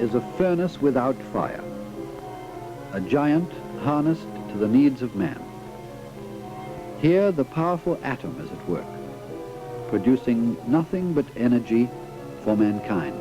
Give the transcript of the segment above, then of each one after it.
is a furnace without fire, a giant harnessed to the needs of man. Here the powerful atom is at work, producing nothing but energy for mankind.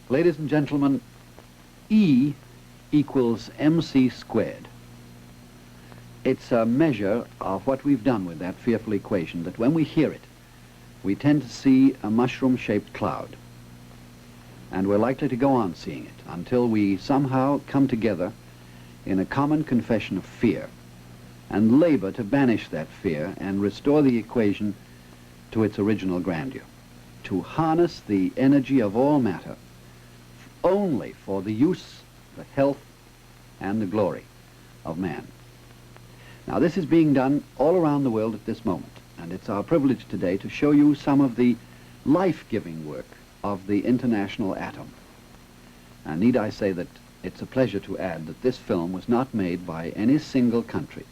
Ladies and gentlemen, E equals mc squared. It's a measure of what we've done with that fearful equation, that when we hear it, we tend to see a mushroom-shaped cloud. And we're likely to go on seeing it until we somehow come together in a common confession of fear and labor to banish that fear and restore the equation to its original grandeur, to harness the energy of all matter only for the use, the health, and the glory of man. Now, this is being done all around the world at this moment, and it's our privilege today to show you some of the life-giving work of the international atom. And need I say that it's a pleasure to add that this film was not made by any single country,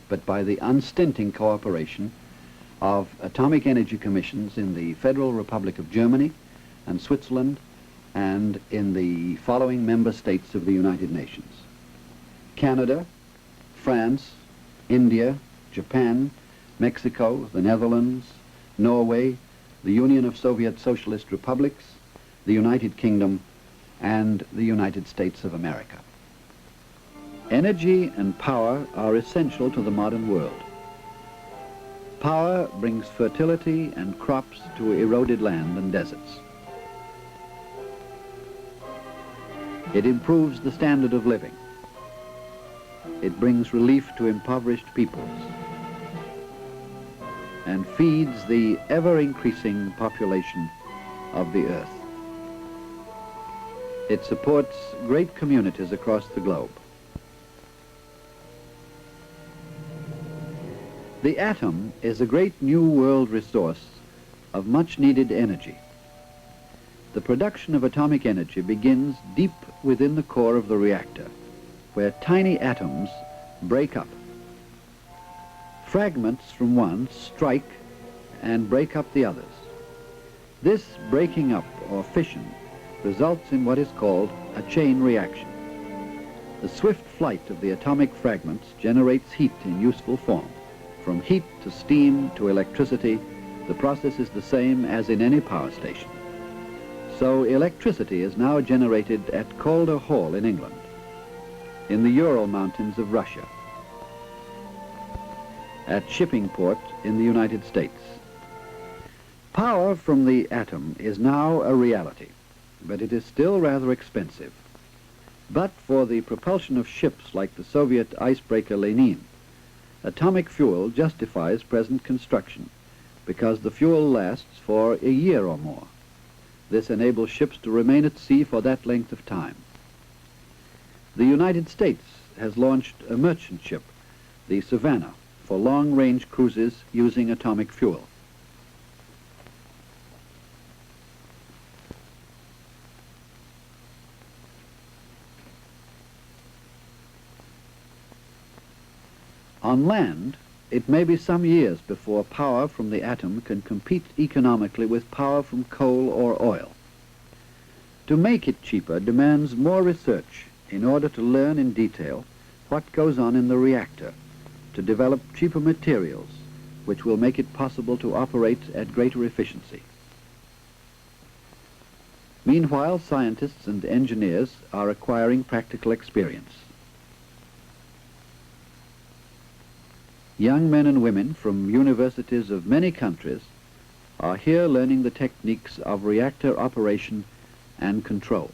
but by the unstinting cooperation of atomic energy commissions in the Federal Republic of Germany and Switzerland and in the following member states of the United Nations: Canada, France, India, Japan, Mexico, the Netherlands, Norway, the Union of Soviet Socialist Republics, the United Kingdom, and the United States of America. Energy and power are essential to the modern world. Power brings fertility and crops to eroded land and deserts. It improves the standard of living. It brings relief to impoverished peoples and feeds the ever-increasing population of the earth. It supports great communities across the globe. The atom is a great new world resource of much-needed energy. The production of atomic energy begins deep within the core of the reactor, where tiny atoms break up. Fragments from one strike and break up the others. This breaking up, or fission, results in what is called a chain reaction. The swift flight of the atomic fragments generates heat in useful form. From heat to steam to electricity, the process is the same as in any power station. So electricity is now generated at Calder Hall in England, in the Ural Mountains of Russia, at Shippingport in the United States. Power from the atom is now a reality, but it is still rather expensive. But for the propulsion of ships like the Soviet icebreaker Lenin, atomic fuel justifies present construction because the fuel lasts for a year or more. This enables ships to remain at sea for that length of time. The United States has launched a merchant ship, the Savannah, for long-range cruises using atomic fuel. On land, it may be some years before power from the atom can compete economically with power from coal or oil. To make it cheaper demands more research in order to learn in detail what goes on in the reactor, to develop cheaper materials which will make it possible to operate at greater efficiency. Meanwhile, scientists and engineers are acquiring practical experience. Young men and women from universities of many countries are here learning the techniques of reactor operation and control.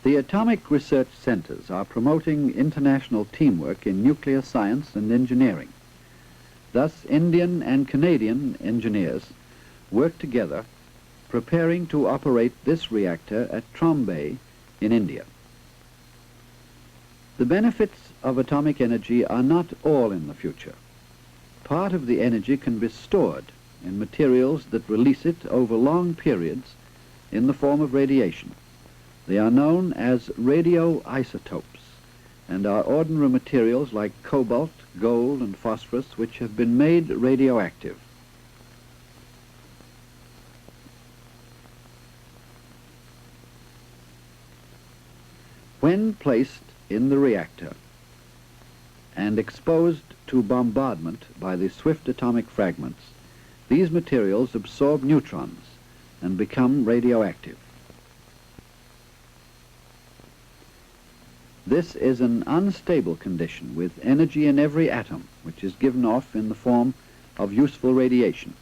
The atomic research centers are promoting international teamwork in nuclear science and engineering. Thus, Indian and Canadian engineers work together, preparing to operate this reactor at Trombay in India. The benefits of atomic energy are not all in the future. Part of the energy can be stored in materials that release it over long periods in the form of radiation. They are known as radioisotopes and are ordinary materials like cobalt, gold, and phosphorus which have been made radioactive. When placed in the reactor and exposed to bombardment by the swift atomic fragments, these materials absorb neutrons and become radioactive. This is an unstable condition with energy in every atom, which is given off in the form of useful radiation.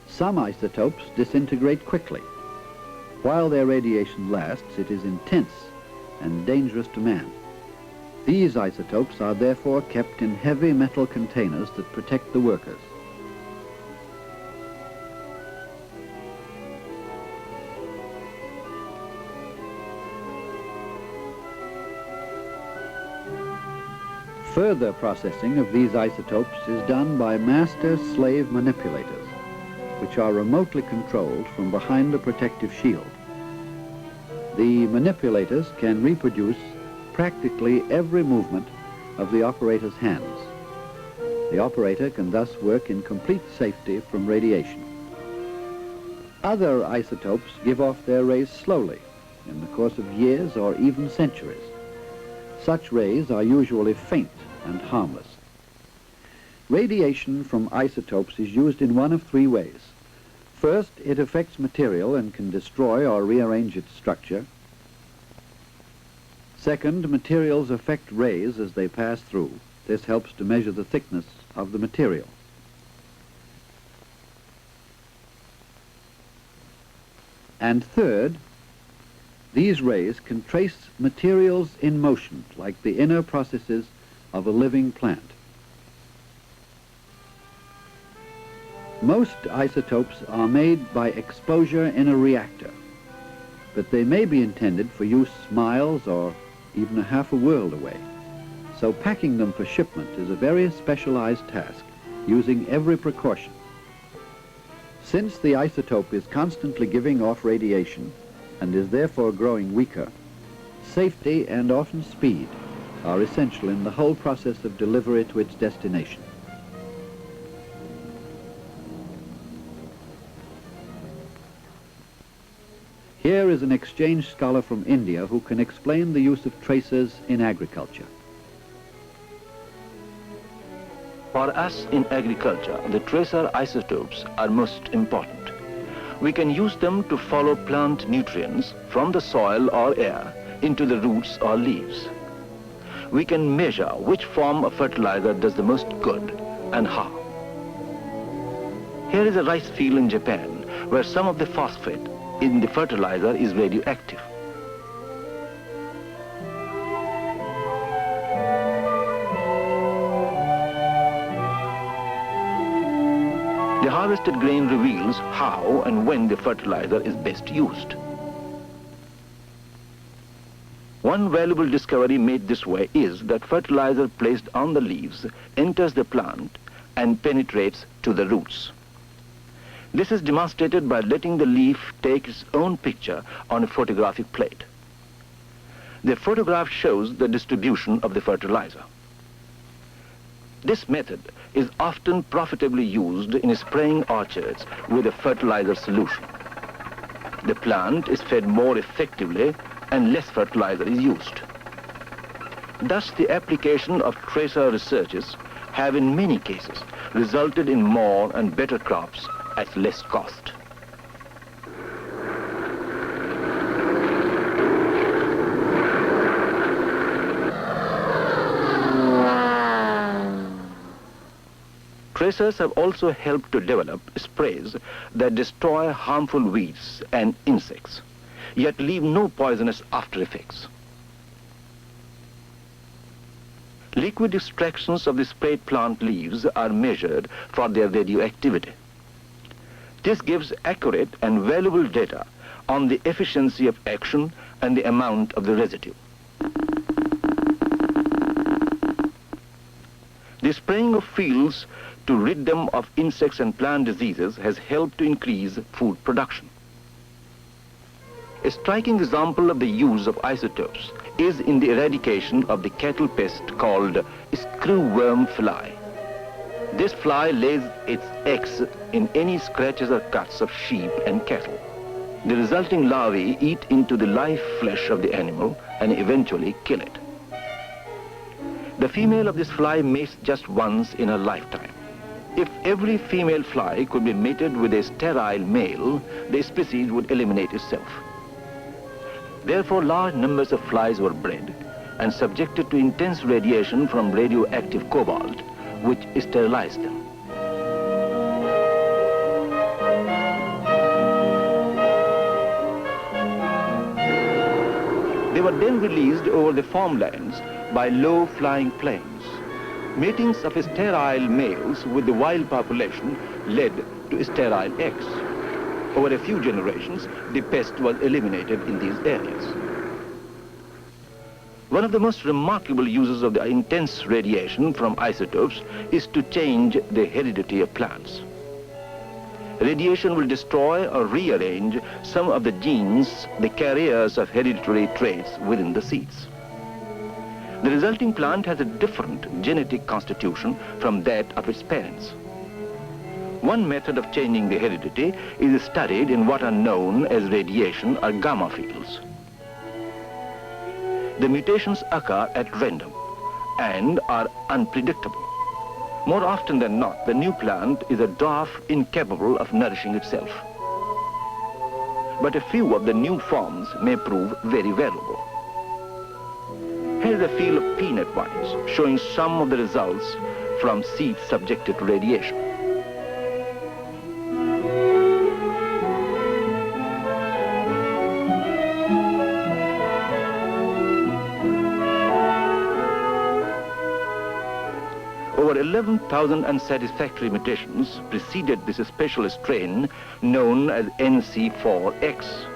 Some isotopes disintegrate quickly. While their radiation lasts, it is intense and dangerous to man. These isotopes are therefore kept in heavy metal containers that protect the workers. Further processing of these isotopes is done by master-slave manipulators, which are remotely controlled from behind a protective shield. The manipulators can reproduce practically every movement of the operator's hands. The operator can thus work in complete safety from radiation. Other isotopes give off their rays slowly in the course of years or even centuries. Such rays are usually faint and harmless. Radiation from isotopes is used in one of three ways. First, it affects material and can destroy or rearrange its structure. Second, materials affect rays as they pass through. This helps to measure the thickness of the material. And third, these rays can trace materials in motion, like the inner processes of a living plant. Most isotopes are made by exposure in a reactor, but they may be intended for use miles or even a half a world away. So packing them for shipment is a very specialized task, using every precaution. Since the isotope is constantly giving off radiation and is therefore growing weaker, safety and often speed are essential in the whole process of delivery to its destination. Here is an exchange scholar from India who can explain the use of tracers in agriculture. For us in agriculture, the tracer isotopes are most important. We can use them to follow plant nutrients from the soil or air into the roots or leaves. We can measure which form of fertilizer does the most good and how. Here is a rice field in Japan where some of the phosphate in the fertilizer is radioactive. The harvested grain reveals how and when the fertilizer is best used. One valuable discovery made this way is that fertilizer placed on the leaves enters the plant and penetrates to the roots. This is demonstrated by letting the leaf take its own picture on a photographic plate. The photograph shows the distribution of the fertilizer. This method is often profitably used in spraying orchards with a fertilizer solution. the plant is fed more effectively and less fertilizer is used. Thus, the application of tracer researches have in many cases resulted in more and better crops at less cost. Tracers have also helped to develop sprays that destroy harmful weeds and insects, yet leave no poisonous after effects. Liquid extractions of the sprayed plant leaves are measured for their radioactivity. This gives accurate and valuable data on the efficiency of action and the amount of the residue. The spraying of fields to rid them of insects and plant diseases has helped to increase food production. A striking example of the use of isotopes is in the eradication of the cattle pest called screwworm fly. This fly lays its eggs in any scratches or cuts of sheep and cattle. The resulting larvae eat into the live flesh of the animal and eventually kill it. The female of this fly mates just once in her lifetime. If every female fly could be mated with a sterile male, the species would eliminate itself. Therefore, large numbers of flies were bred and subjected to intense radiation from radioactive cobalt, which sterilized them. They were then released over the farmlands by low-flying planes. Matings of sterile males with the wild population led to sterile eggs. Over a few generations, the pest was eliminated in these areas. One of the most remarkable uses of the intense radiation from isotopes is to change the heredity of plants. Radiation will destroy or rearrange some of the genes, the carriers of hereditary traits within the seeds. The resulting plant has a different genetic constitution from that of its parents. One method of changing the heredity is studied in what are known as radiation or gamma fields. The mutations occur at random and are unpredictable. More often than not, the new plant is a dwarf incapable of nourishing itself. But a few of the new forms may prove very valuable. Here is a field of peanut vines showing some of the results from seeds subjected to radiation. Over 11,000 unsatisfactory mutations preceded this special strain known as NC4X.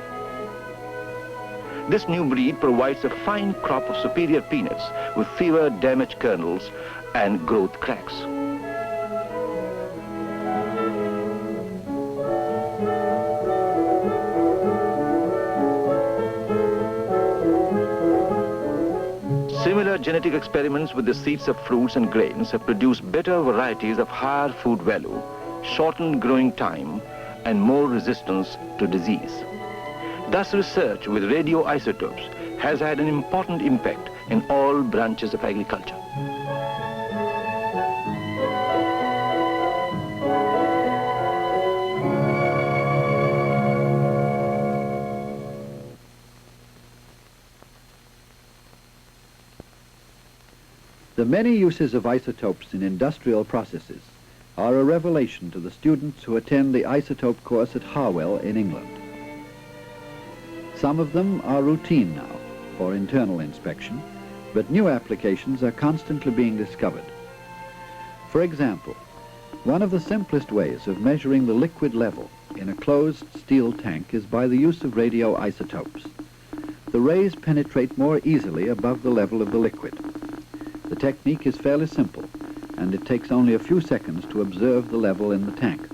This new breed provides a fine crop of superior peanuts with fewer damaged kernels and growth cracks. Similar genetic experiments with the seeds of fruits and grains have produced better varieties of higher food value, shortened growing time, and more resistance to disease. Thus, research with radioisotopes has had an important impact in all branches of agriculture. The many uses of isotopes in industrial processes are a revelation to the students who attend the isotope course at Harwell in England. Some of them are routine now for internal inspection, but new applications are constantly being discovered. For example, one of the simplest ways of measuring the liquid level in a closed steel tank is by the use of radioisotopes. The rays penetrate more easily above the level of the liquid. The technique is fairly simple, and it takes only a few seconds to observe the level in the tank.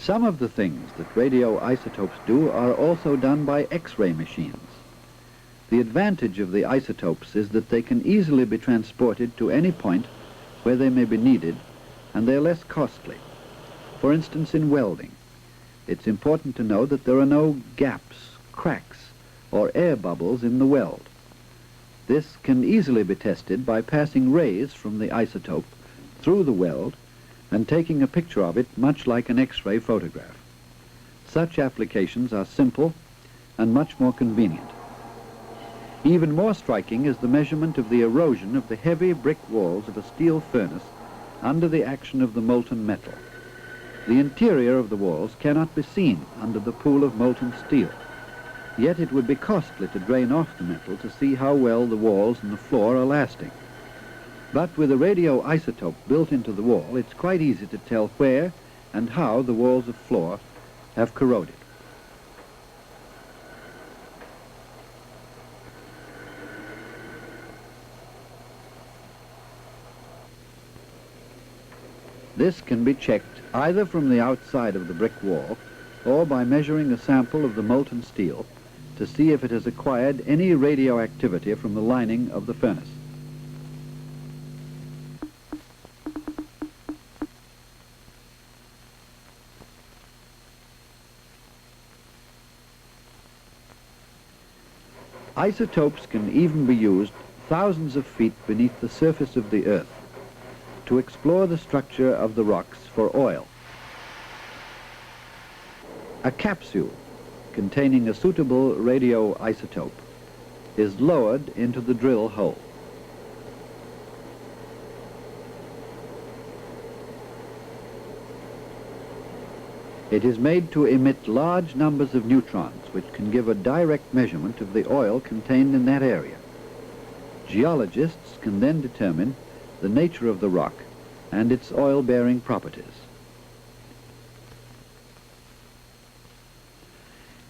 Some of the things that radioisotopes do are also done by X-ray machines. The advantage of the isotopes is that they can easily be transported to any point where they may be needed, and they're less costly. For instance, in welding, it's important to know that there are no gaps, cracks, or air bubbles in the weld. This can easily be tested by passing rays from the isotope through the weld and taking a picture of it much like an X-ray photograph. Such applications are simple and much more convenient. Even more striking is the measurement of the erosion of the heavy brick walls of a steel furnace under the action of the molten metal. The interior of the walls cannot be seen under the pool of molten steel. Yet it would be costly to drain off the metal to see how well the walls and the floor are lasting. But with a radioisotope built into the wall, it's quite easy to tell where and how the walls of floor have corroded. This can be checked either from the outside of the brick wall or by measuring a sample of the molten steel to see if it has acquired any radioactivity from the lining of the furnace. Isotopes can even be used thousands of feet beneath the surface of the Earth to explore the structure of the rocks for oil. A capsule containing a suitable radioisotope is lowered into the drill hole. It is made to emit large numbers of neutrons, which can give a direct measurement of the oil contained in that area. Geologists can then determine the nature of the rock and its oil-bearing properties.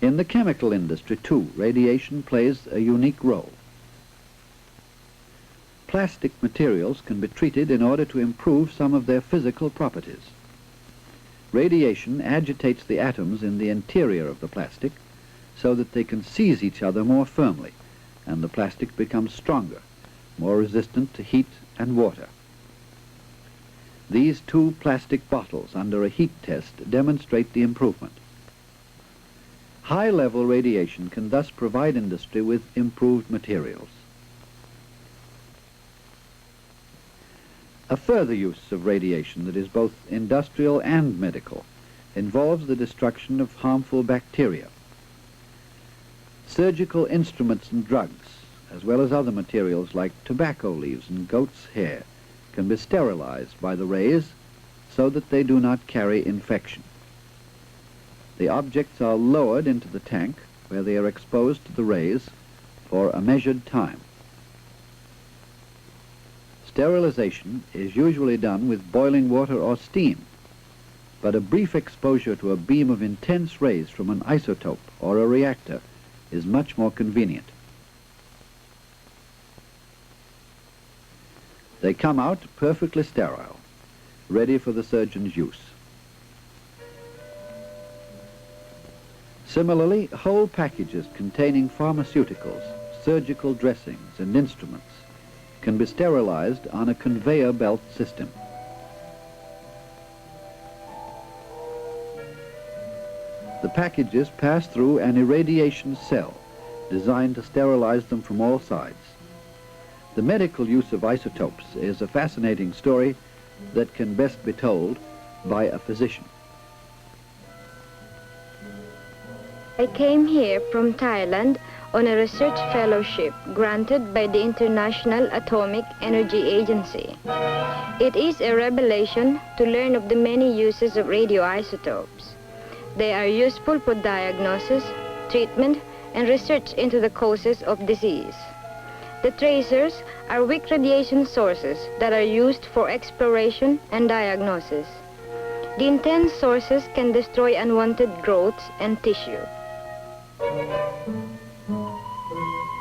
In the chemical industry, too, radiation plays a unique role. Plastic materials can be treated in order to improve some of their physical properties. Radiation agitates the atoms in the interior of the plastic so that they can seize each other more firmly, and the plastic becomes stronger, more resistant to heat and water. These two plastic bottles under a heat test demonstrate the improvement. High-level radiation can thus provide industry with improved materials. A further use of radiation that is both industrial and medical involves the destruction of harmful bacteria. Surgical instruments and drugs, as well as other materials like tobacco leaves and goat's hair, can be sterilized by the rays so that they do not carry infection. The objects are lowered into the tank where they are exposed to the rays for a measured time. Sterilization is usually done with boiling water or steam, but a brief exposure to a beam of intense rays from an isotope or a reactor is much more convenient. They come out perfectly sterile, ready for the surgeon's use. Similarly, whole packages containing pharmaceuticals, surgical dressings, and instruments can be sterilized on a conveyor belt system. The packages pass through an irradiation cell designed to sterilize them from all sides. The medical use of isotopes is a fascinating story that can best be told by a physician. I came here from Thailand on a research fellowship granted by the International Atomic Energy Agency. It is a revelation to learn of the many uses of radioisotopes. They are useful for diagnosis, treatment, and research into the causes of disease. The tracers are weak radiation sources that are used for exploration and diagnosis. The intense sources can destroy unwanted growths and tissue.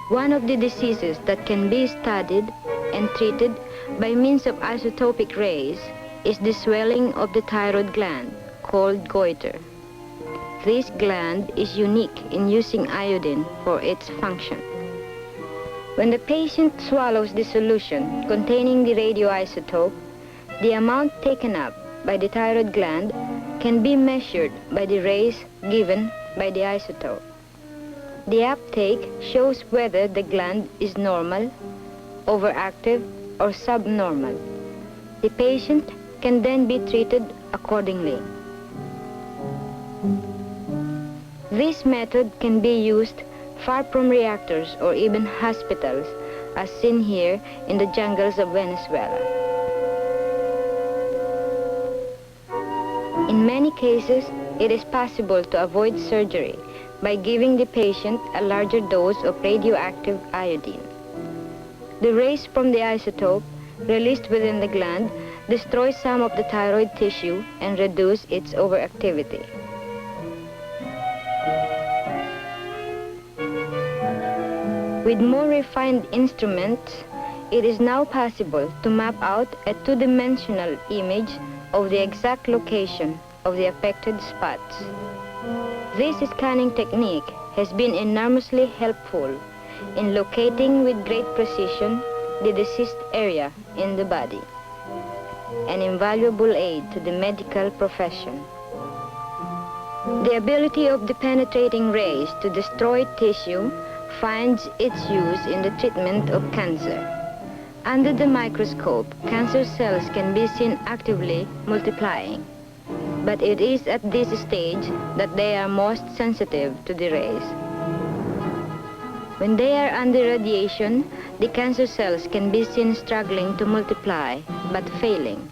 One of the diseases that can be studied and treated by means of isotopic rays is the swelling of the thyroid gland, called goiter. This gland is unique in using iodine for its function. When the patient swallows the solution containing the radioisotope, the amount taken up by the thyroid gland can be measured by the rays given by the isotope. The uptake shows whether the gland is normal, overactive, or subnormal. The patient can then be treated accordingly. This method can be used far from reactors or even hospitals, as seen here in the jungles of Venezuela. In many cases, it is possible to avoid surgery by giving the patient a larger dose of radioactive iodine. The rays from the isotope released within the gland destroy some of the thyroid tissue and reduce its overactivity. With more refined instruments, it is now possible to map out a two-dimensional image of the exact location of the affected spots. This scanning technique has been enormously helpful in locating with great precision the diseased area in the body, an invaluable aid to the medical profession. The ability of the penetrating rays to destroy tissue finds its use in the treatment of cancer. Under the microscope, cancer cells can be seen actively multiplying, but it is at this stage that they are most sensitive to the rays. When they are under radiation, the cancer cells can be seen struggling to multiply, but failing.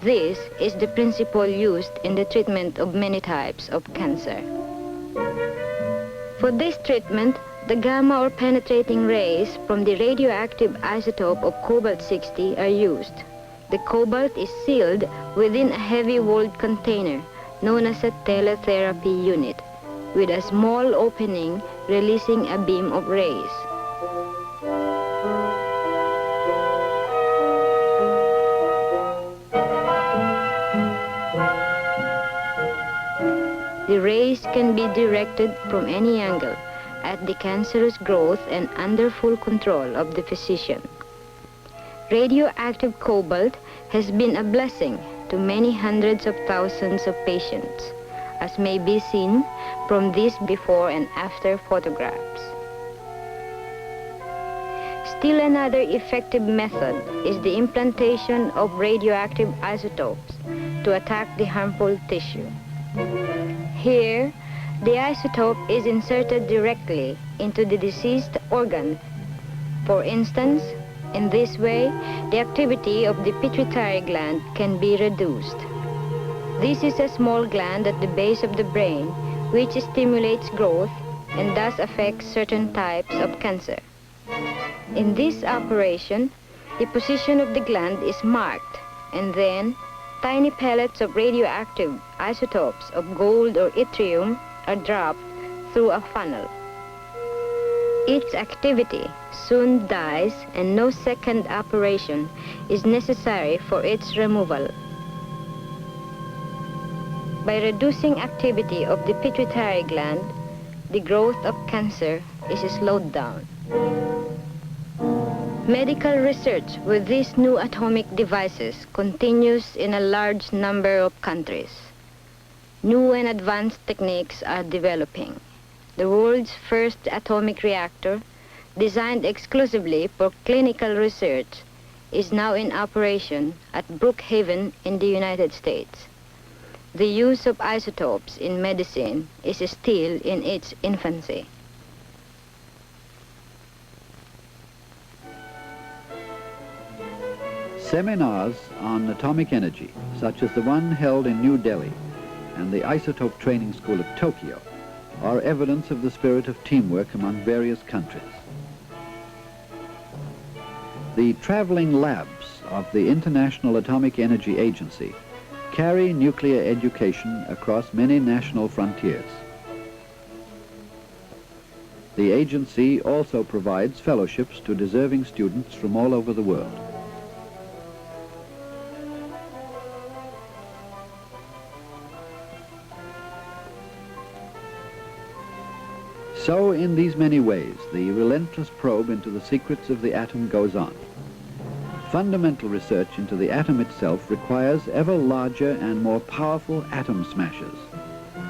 This is the principle used in the treatment of many types of cancer. For this treatment, the gamma or penetrating rays from the radioactive isotope of cobalt-60 are used. The cobalt is sealed within a heavy-walled container known as a teletherapy unit, with a small opening releasing a beam of rays. The rays can be directed from any angle at the cancerous growth and under full control of the physician. Radioactive cobalt has been a blessing to many hundreds of thousands of patients, as may be seen from these before and after photographs. Still another effective method is the implantation of radioactive isotopes to attack the harmful tissue. Here, the isotope is inserted directly into the diseased organ. For instance, in this way, the activity of the pituitary gland can be reduced. This is a small gland at the base of the brain which stimulates growth and thus affects certain types of cancer. In this operation, the position of the gland is marked, and then tiny pellets of radioactive isotopes of gold or yttrium are dropped through a funnel. Its activity soon dies and no second operation is necessary for its removal. By reducing activity of the pituitary gland, the growth of cancer is slowed down. Medical research with these new atomic devices continues in a large number of countries. New and advanced techniques are developing. The world's first atomic reactor, designed exclusively for clinical research, is now in operation at Brookhaven in the United States. The use of isotopes in medicine is still in its infancy. Seminars on atomic energy, such as the one held in New Delhi and the Isotope Training School of Tokyo, are evidence of the spirit of teamwork among various countries. The traveling labs of the International Atomic Energy Agency carry nuclear education across many national frontiers. The agency also provides fellowships to deserving students from all over the world. So in these many ways, the relentless probe into the secrets of the atom goes on. Fundamental research into the atom itself requires ever larger and more powerful atom smashers,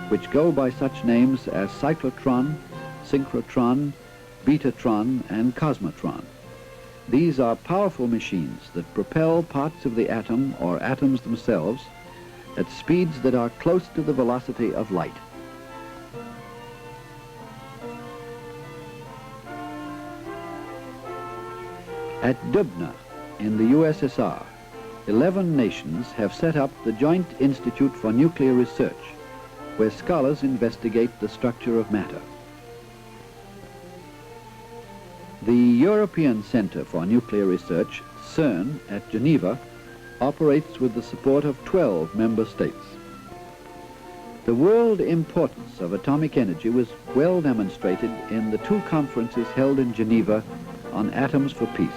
which go by such names as cyclotron, synchrotron, betatron, and cosmotron. These are powerful machines that propel parts of the atom or atoms themselves at speeds that are close to the velocity of light. At Dubna, in the USSR, 11 nations have set up the Joint Institute for Nuclear Research, where scholars investigate the structure of matter. The European Center for Nuclear Research, CERN, at Geneva, operates with the support of 12 member states. The world importance of atomic energy was well demonstrated in the 2 conferences held in Geneva on atoms for peace.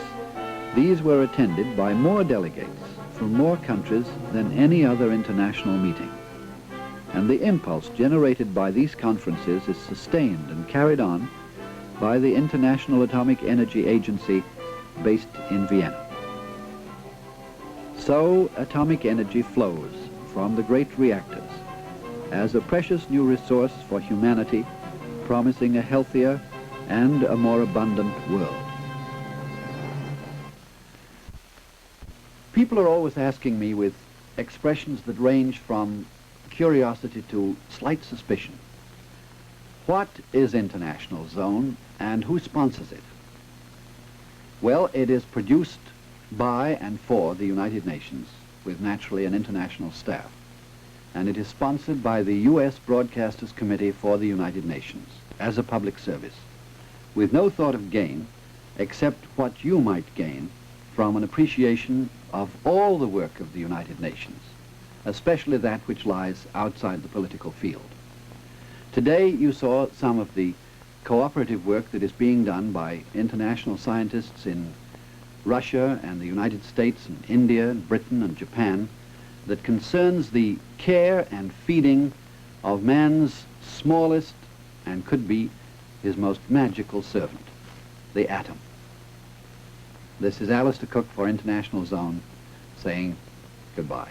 These were attended by more delegates from more countries than any other international meeting. And the impulse generated by these conferences is sustained and carried on by the International Atomic Energy Agency based in Vienna. So atomic energy flows from the great reactors as a precious new resource for humanity, promising a healthier and a more abundant world. People are always asking me with expressions that range from curiosity to slight suspicion. What is International Zone and who sponsors it? Well, it is produced by and for the United Nations with naturally an international staff. And it is sponsored by the U.S. Broadcasters Committee for the United Nations as a public service, with no thought of gain except what you might gain from an appreciation of all the work of the United Nations, especially that which lies outside the political field. Today you saw some of the cooperative work that is being done by international scientists in Russia and the United States and India and Britain and Japan that concerns the care and feeding of man's smallest and could be his most magical servant, the atom. This is Alistair Cook for International Zone saying goodbye.